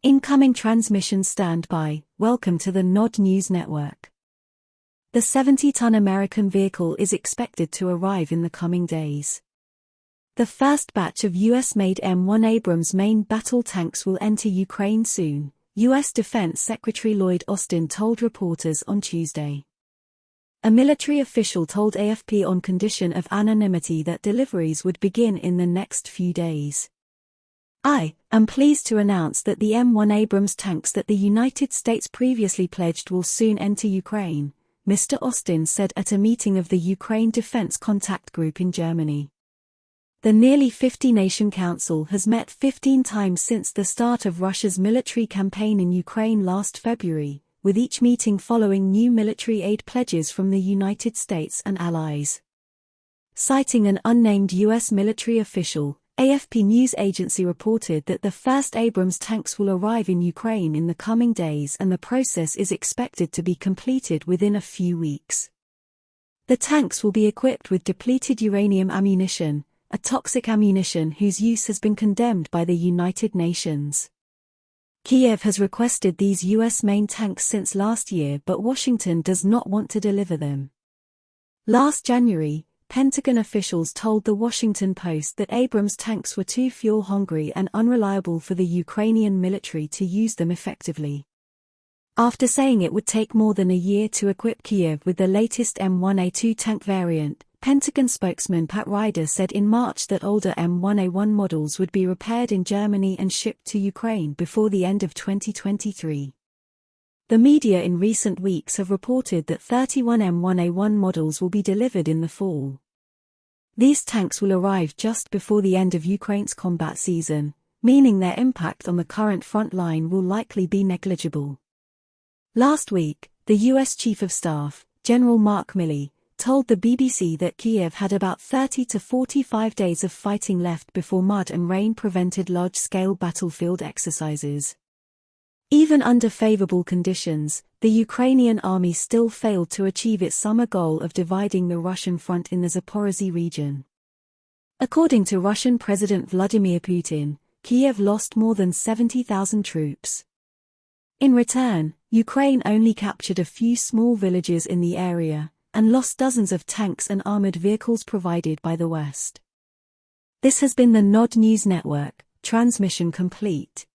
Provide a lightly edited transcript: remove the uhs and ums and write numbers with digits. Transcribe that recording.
Incoming transmission standby. Welcome to the Nod News Network. The 70-ton American vehicle is expected to arrive in the coming days. The first batch of US-made M1 Abrams main battle tanks will enter Ukraine soon, U.S. Defense Secretary Lloyd Austin told reporters on Tuesday. A military official told AFP on condition of anonymity that deliveries would begin in the next few days. "I am pleased to announce that the M1 Abrams tanks that the United States previously pledged will soon enter Ukraine," Mr. Austin said at a meeting of the Ukraine Defense Contact Group in Germany. The nearly 50-nation council has met 15 times since the start of Russia's military campaign in Ukraine last February, with each meeting following new military aid pledges from the United States and allies. Citing an unnamed U.S. military official, AFP news agency reported that the first Abrams tanks will arrive in Ukraine in the coming days and the process is expected to be completed within a few weeks. The tanks will be equipped with depleted uranium ammunition, a toxic ammunition whose use has been condemned by the United Nations. Kiev has requested these U.S. main tanks since last year, but Washington does not want to deliver them. Last January, Pentagon officials told the Washington Post that Abrams tanks were too fuel-hungry and unreliable for the Ukrainian military to use them effectively. After saying it would take more than a year to equip Kiev with the latest M1A2 tank variant, Pentagon spokesman Pat Ryder said in March that older M1A1 models would be repaired in Germany and shipped to Ukraine before the end of 2023. The media in recent weeks have reported that 31 M1A1 models will be delivered in the fall. These tanks will arrive just before the end of Ukraine's combat season, meaning their impact on the current front line will likely be negligible. Last week, the U.S. Chief of Staff, General Mark Milley, told the BBC that Kiev had about 30 to 45 days of fighting left before mud and rain prevented large-scale battlefield exercises. Even under favorable conditions, the Ukrainian army still failed to achieve its summer goal of dividing the Russian front in the Zaporozhye region. According to Russian President Vladimir Putin, Kiev lost more than 70,000 troops. In return, Ukraine only captured a few small villages in the area, and lost dozens of tanks and armored vehicles provided by the West. This has been the Nod News Network, transmission complete.